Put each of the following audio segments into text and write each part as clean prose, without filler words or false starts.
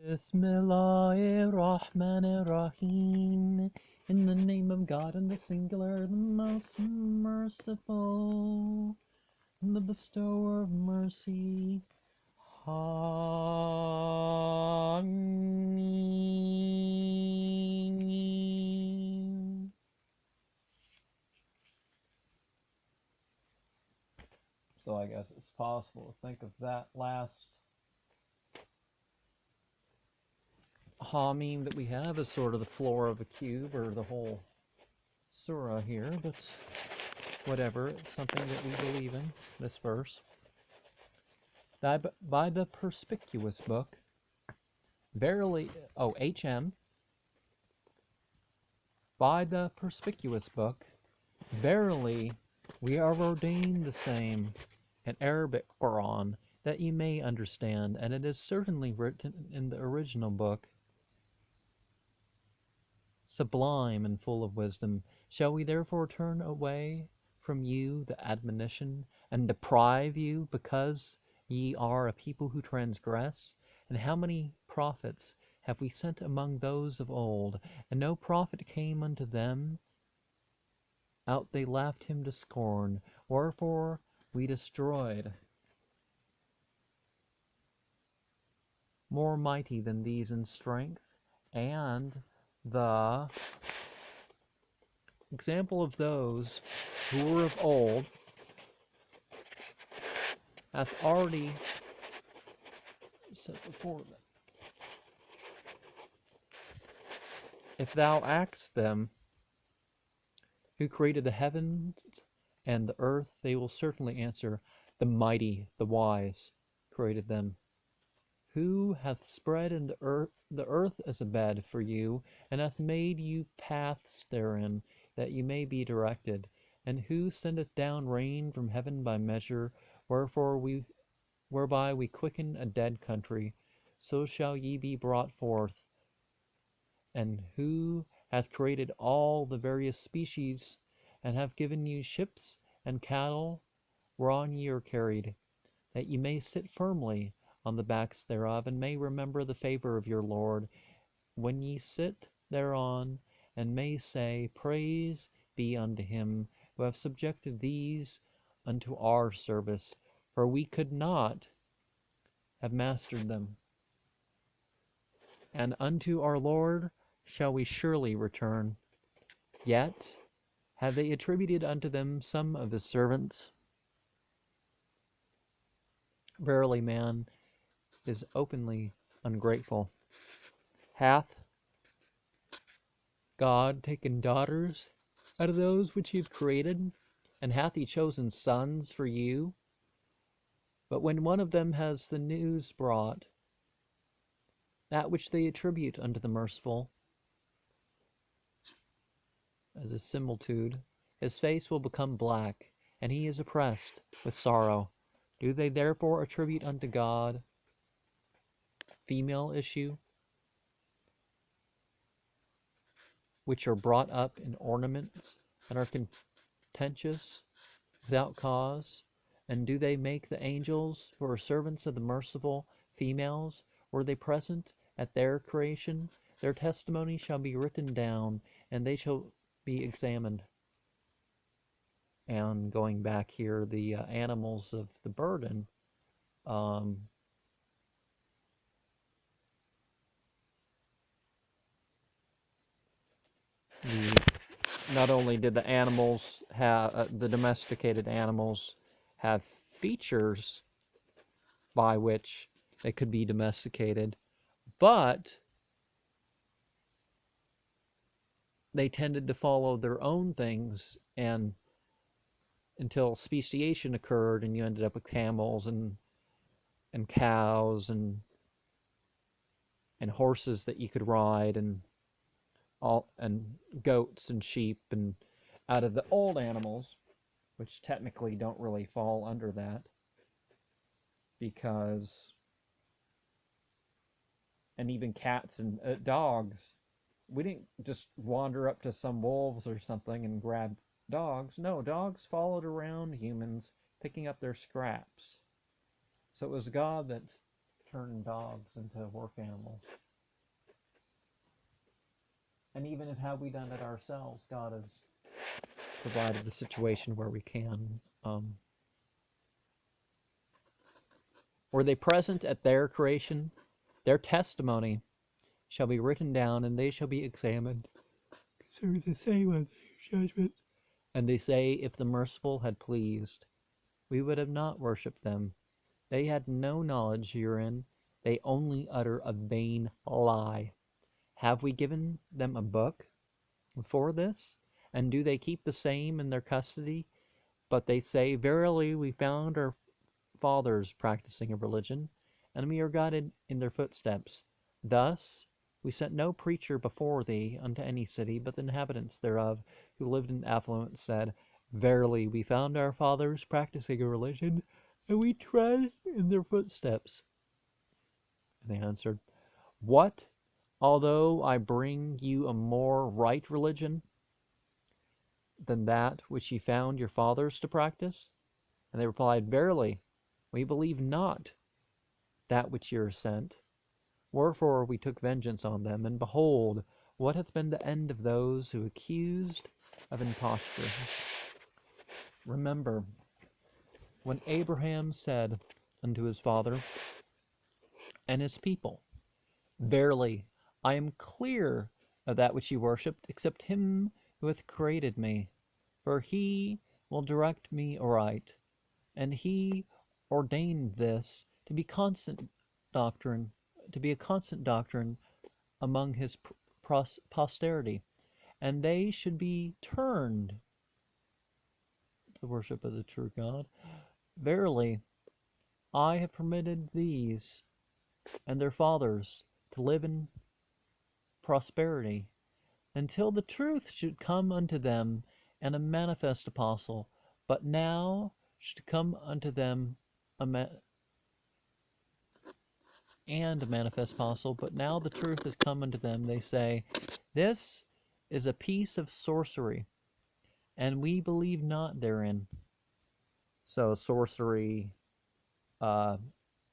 Bismillahirrahmanirrahim. In the name of God, in the singular, the most merciful, and the bestower of mercy. Amen. So I guess it's possible to think of that last Hamim that we have as sort of the floor of a cube, or the whole surah here, but whatever, it's something that we believe in, this verse. By the perspicuous book, verily, HM, by the perspicuous book, verily, we are ordained the same, an Arabic Koran, that ye may understand, and it is certainly written in the original book, sublime and full of wisdom. Shall we therefore turn away from you the admonition, and deprive you, because ye are a people who transgress? And how many prophets have we sent among those of old, and no prophet came unto them? Out they laughed him to scorn, wherefore we destroyed more mighty than these in strength. And the example of those who were of old hath already set before them. If thou askest them, who created the heavens and the earth, they will certainly answer, the mighty, the wise, created them. Who hath spread in the earth as a bed for you, and hath made you paths therein, that you may be directed? And who sendeth down rain from heaven by measure, whereby we quicken a dead country, so shall ye be brought forth? And who hath created all the various species, and hath given you ships and cattle, whereon ye are carried, that ye may sit firmly on the backs thereof, and may remember the favor of your Lord, when ye sit thereon, and may say, Praise be unto him who hath subjected these unto our service, for we could not have mastered them. And unto our Lord shall we surely return. Yet have they attributed unto them some of his servants. Verily, man is openly ungrateful. Hath God taken daughters out of those which he hath created? And hath he chosen sons for you? But when one of them has the news brought, that which they attribute unto the merciful, as a similitude, his face will become black, and he is oppressed with sorrow. Do they therefore attribute unto God female issue, which are brought up in ornaments, and are contentious without cause? And do they make the angels, who are servants of the merciful, females? Were they present at their creation? Their testimony shall be written down, and they shall be examined. And going back here, the animals of the burden, not only did the animals have, the domesticated animals have features by which they could be domesticated, but they tended to follow their own things, and until speciation occurred, and you ended up with camels and cows and horses that you could ride, and goats and sheep, and out of the old animals, which technically don't really fall under that, because, and even cats and dogs, we didn't just wander up to some wolves or something and grab dogs. No, dogs followed around humans, picking up their scraps. So it was God that turn dogs into work animals. And even if have we done it ourselves, God has provided the situation where we can. Were they present at their creation? Their testimony shall be written down, and they shall be examined. Consider the same on their judgment. And they say, if the merciful had pleased, we would have not worshipped them. They had no knowledge herein. They only utter a vain lie. Have we given them a book for this? And do they keep the same in their custody? But they say, verily, we found our fathers practicing a religion, and we are guided in their footsteps. Thus we sent no preacher before thee unto any city, but the inhabitants thereof, who lived in affluence, said, verily, we found our fathers practicing a religion, and we tread in their footsteps. And they answered, what, although I bring you a more right religion than that which ye found your fathers to practice? And they replied, verily, we believe not that which ye are sent. Wherefore we took vengeance on them, and behold, what hath been the end of those who accused of imposture? Remember, when Abraham said unto his father and his people, verily, I am clear of that which ye worshipped, except him who hath created me, for he will direct me aright, and he ordained this to be a constant doctrine among his posterity, and they should be turned to the worship of the true God. Verily, I have permitted these and their fathers to live in prosperity, until the truth should come unto them, and a manifest apostle. But now should come unto them a manifest apostle. But now the truth is come unto them. They say, this is a piece of sorcery, and we believe not therein. So sorcery,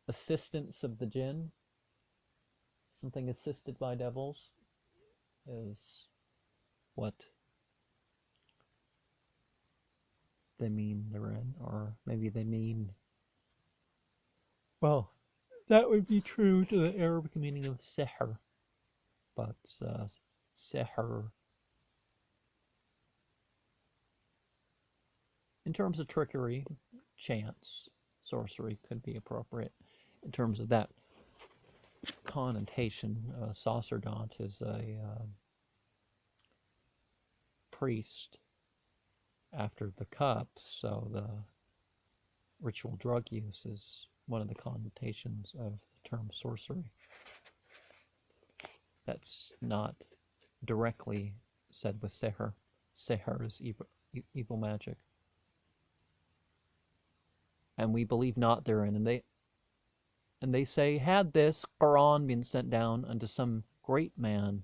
assistance of the jinn, something assisted by devils, is what they mean therein. Or maybe they mean, well, that would be true to the Arabic meaning of sihr, but sihr, in terms of trickery, chance, sorcery could be appropriate in terms of that connotation. Sacerdot is a priest after the cup, so the ritual drug use is one of the connotations of the term sorcery. That's not directly said with seher. Seher is evil magic. And we believe not therein. And they say, had this Koran been sent down unto some great man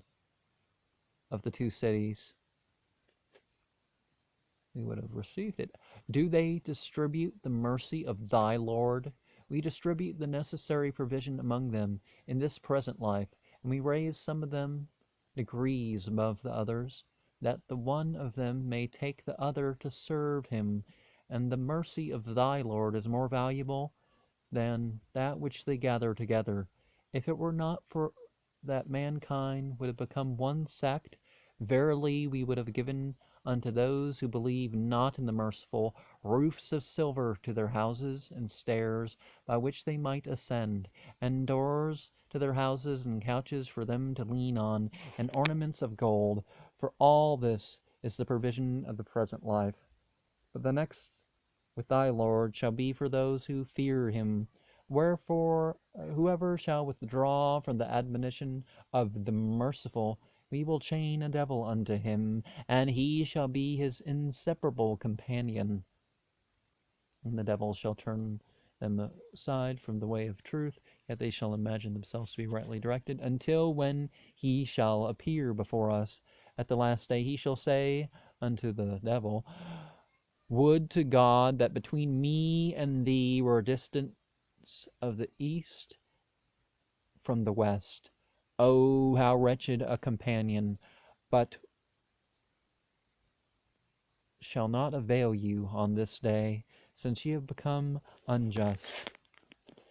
of the two cities, we would have received it. Do they distribute the mercy of thy Lord? We distribute the necessary provision among them in this present life, and we raise some of them degrees above the others, that the one of them may take the other to serve him. And the mercy of thy Lord is more valuable than that which they gather together. If it were not for that mankind would have become one sect, verily we would have given unto those who believe not in the merciful roofs of silver to their houses, and stairs by which they might ascend, and doors to their houses, and couches for them to lean on, and ornaments of gold. For all this is the provision of the present life. But the next with thy Lord shall be for those who fear him. Wherefore, whoever shall withdraw from the admonition of the merciful, we will chain a devil unto him, and he shall be his inseparable companion. And the devil shall turn them aside from the way of truth, yet they shall imagine themselves to be rightly directed, until when he shall appear before us at the last day, he shall say unto the devil, would to God that between me and thee were a distance of the east from the west. Oh, how wretched a companion! But shall not avail you on this day, since ye have become unjust.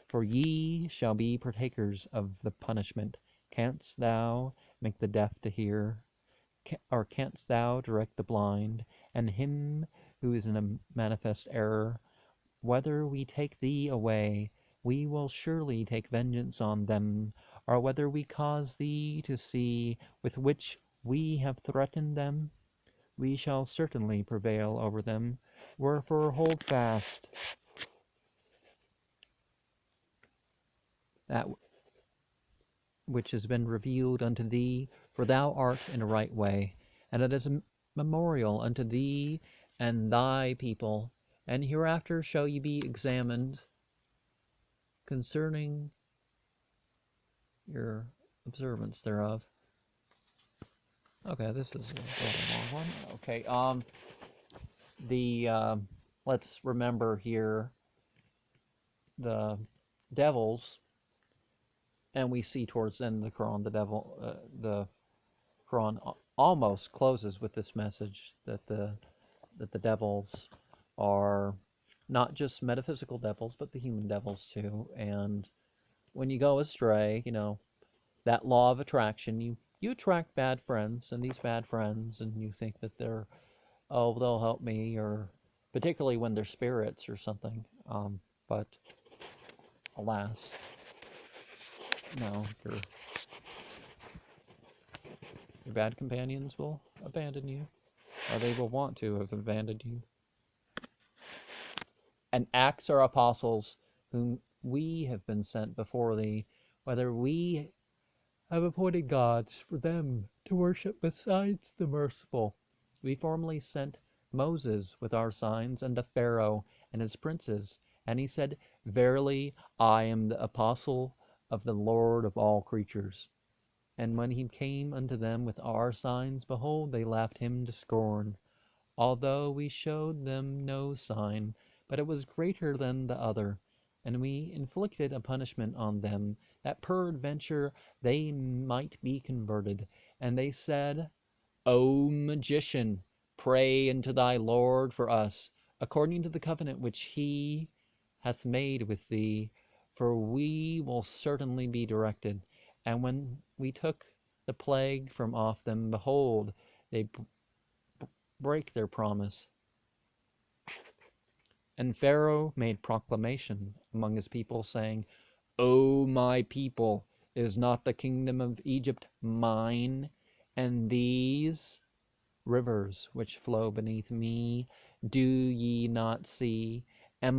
For ye shall be partakers of the punishment. Canst thou make the deaf to hear? Or canst thou direct the blind, and him who is in a manifest error? Whether we take thee away, we will surely take vengeance on them, or whether we cause thee to see with which we have threatened them, we shall certainly prevail over them. Wherefore hold fast that which has been revealed unto thee, for thou art in a right way, and it is a memorial unto thee and thy people, and hereafter shall ye be examined concerning your observance thereof. Okay, this is a long one. Okay, let's remember here the devils, and we see towards the end of the Quran, the Quran almost closes with this message that the devils are not just metaphysical devils, but the human devils too. And when you go astray, that law of attraction, you attract bad friends, and these bad friends, and you think that they'll help me, or particularly when they're spirits or something. But alas, no, your bad companions will abandon you, or they will want to have abandoned you. And acts are apostles whom we have been sent before thee, whether we have appointed gods for them to worship besides the merciful. We formerly sent Moses with our signs unto Pharaoh and his princes, and he said, Verily, I am the apostle of the Lord of all creatures. And when he came unto them with our signs, behold, they laughed him to scorn, although we showed them no sign, but it was greater than the other. And we inflicted a punishment on them, that peradventure they might be converted. And they said, O magician, pray unto thy Lord for us, according to the covenant which he hath made with thee, for we will certainly be directed. And when we took the plague from off them, behold, they break their promise. And Pharaoh made proclamation among his people, saying, O my people, is not the kingdom of Egypt mine? And these rivers which flow beneath me, do ye not see? Am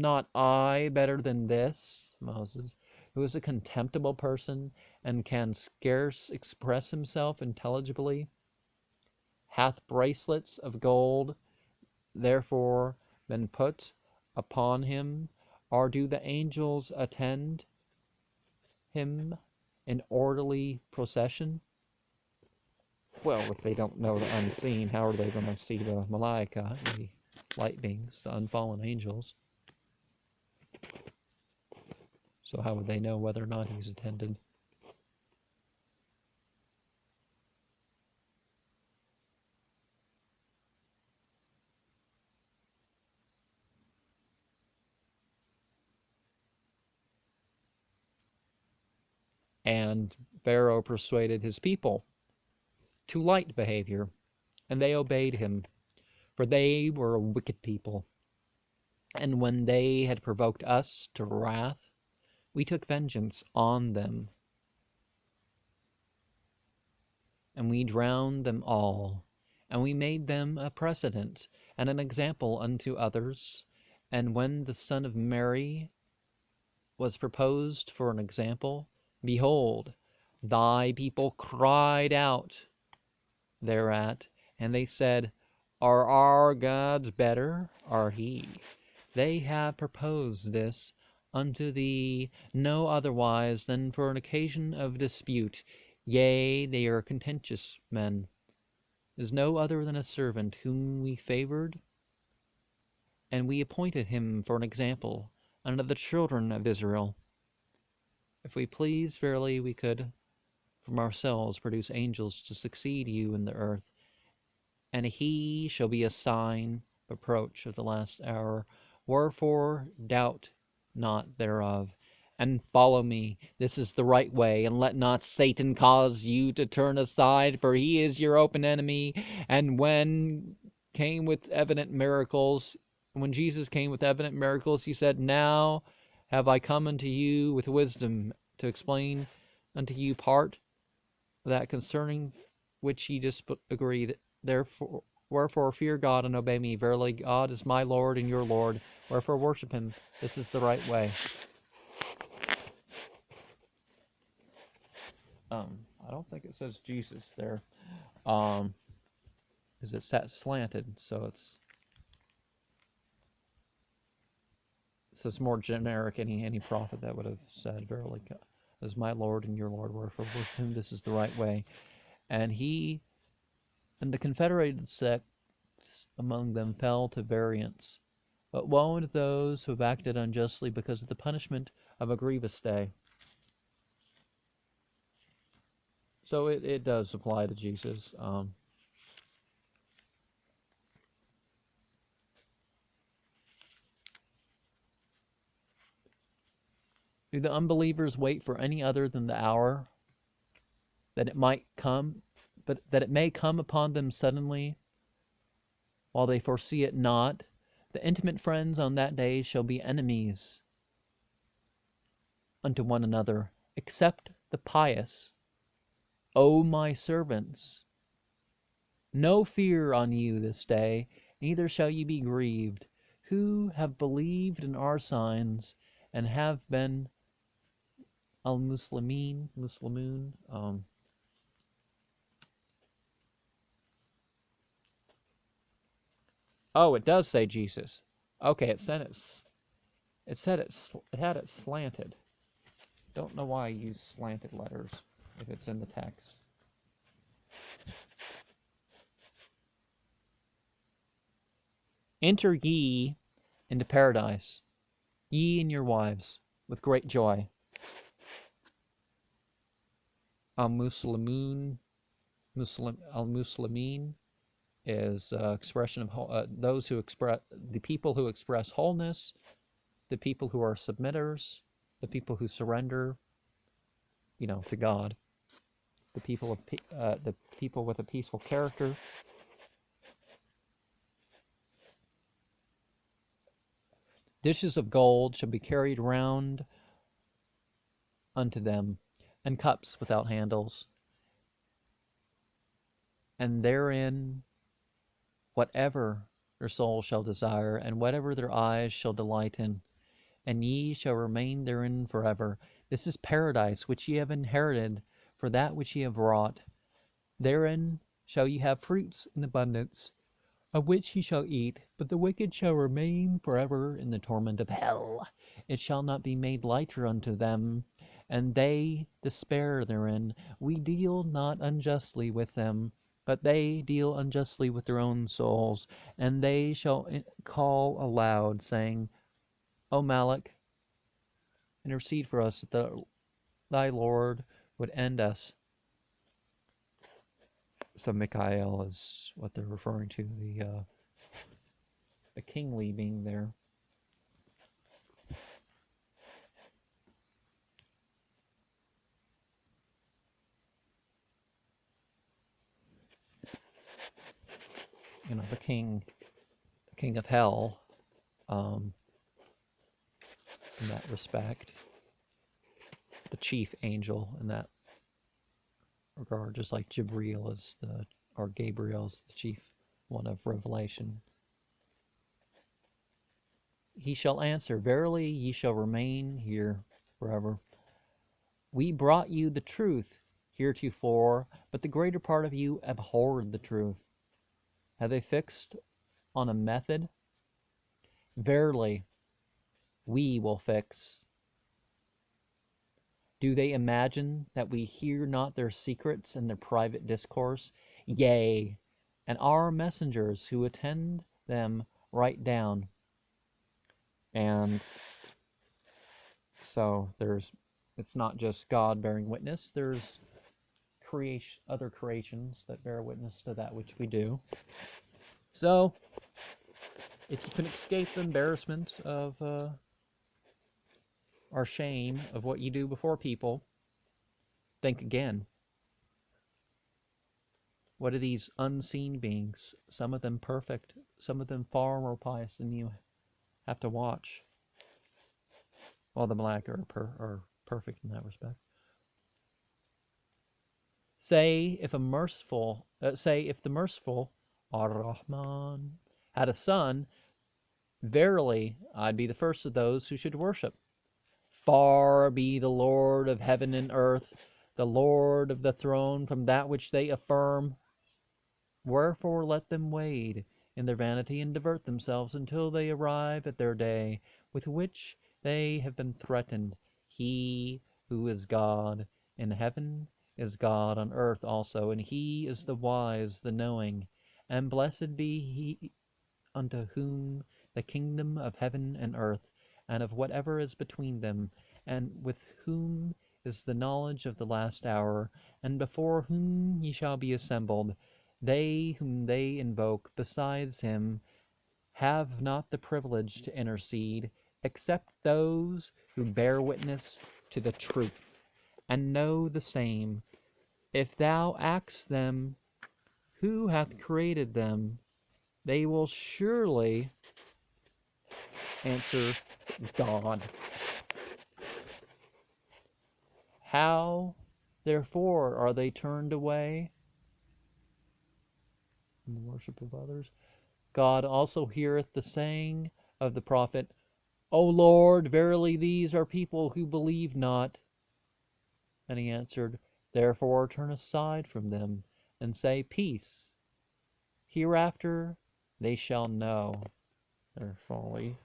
not I better than this, Moses, who is a contemptible person and can scarce express himself intelligibly, hath bracelets of gold therefore been put upon him, or do the angels attend him in orderly procession? Well, if they don't know the unseen, how are they going to see the Malaika, the light beings, the unfallen angels? So how would they know whether or not he's attended? And Pharaoh persuaded his people to light behavior, and they obeyed him, for they were a wicked people. And when they had provoked us to wrath, we took vengeance on them, and we drowned them all, and we made them a precedent and an example unto others. And when the son of Mary was proposed for an example, behold, thy people cried out thereat, and they said, Are our gods better? Are he? They have proposed this unto thee no otherwise than for an occasion of dispute. Yea, they are contentious men. Is no other than a servant whom we favored, and we appointed him for an example unto the children of Israel. If we please, verily we could from ourselves produce angels to succeed you in the earth. And he shall be a sign of approach of the last hour. Wherefore doubt not thereof, and follow me. This is the right way, and let not Satan cause you to turn aside, for he is your open enemy. And when Jesus came with evident miracles, he said, Now have I come unto you with wisdom to explain unto you part that concerning which ye disagree. Therefore, wherefore fear God and obey me. Verily, God is my Lord and your Lord. Wherefore worship him. This is the right way. I don't think it says Jesus there, because it's sat slanted, so it says more generic. Any prophet that would have said, "Verily, God is my Lord and your Lord. Wherefore worship him. This is the right way." And the confederated sects among them fell to variance. But woe unto those who have acted unjustly because of the punishment of a grievous day. So it does apply to Jesus. Do the unbelievers wait for any other than the hour that it might come, but that it may come upon them suddenly, while they foresee it not? The intimate friends on that day shall be enemies unto one another, except the pious. O my servants, no fear on you this day, neither shall ye be grieved, who have believed in our signs, and have been Muslimun. Oh, it does say Jesus. Okay, it said it had it slanted. Don't know why I use slanted letters if it's in the text. Enter ye into paradise, ye and your wives, with great joy. Al-Muslimin is expression of those who express, the people who express wholeness, the people who are submitters, the people who surrender, to God, the people with a peaceful character. Dishes of gold shall be carried round unto them, and cups without handles, and therein whatever their soul shall desire, and whatever their eyes shall delight in, and ye shall remain therein forever. This is paradise which ye have inherited for that which ye have wrought. Therein shall ye have fruits in abundance, of which ye shall eat, but the wicked shall remain forever in the torment of hell. It shall not be made lighter unto them, and they despair therein. We deal not unjustly with them, but they deal unjustly with their own souls, and they shall call aloud, saying, O Malak, intercede for us that thy Lord would end us. So Michael is what they're referring to, the kingly being there. The king of hell, in that respect, the chief angel in that regard, just like Gabriel is the chief one of Revelation. He shall answer, Verily ye shall remain here forever. We brought you the truth heretofore, but the greater part of you abhorred the truth. Have they fixed on a method? Verily, we will fix. Do they imagine that we hear not their secrets and their private discourse? Yea, and our messengers who attend them write down. And so it's not just God bearing witness, there's other creations that bear witness to that which we do. So, if you can escape the embarrassment of or shame of what you do before people, think again. What are these unseen beings? Some of them perfect, some of them far more pious than you have to watch. Well, the Malaika are perfect in that respect. Say if the merciful Ar-Rahman had a son, verily I'd be the first of those who should worship. Far be the Lord of heaven and earth, the Lord of the throne, from that which they affirm. Wherefore let them wade in their vanity and divert themselves until they arrive at their day, with which they have been threatened. He who is God in heaven is God on earth also, and he is the wise, the knowing. And blessed be he unto whom the kingdom of heaven and earth, and of whatever is between them, and with whom is the knowledge of the last hour, and before whom ye shall be assembled. They whom they invoke besides him have not the privilege to intercede, except those who bear witness to the truth, and know the same. If thou ask them, who hath created them, they will surely answer, God. How, therefore, are they turned away from the worship of others? God also heareth the saying of the prophet, O Lord, verily these are people who believe not. And he answered, Therefore turn aside from them, and say, Peace. Hereafter they shall know their folly.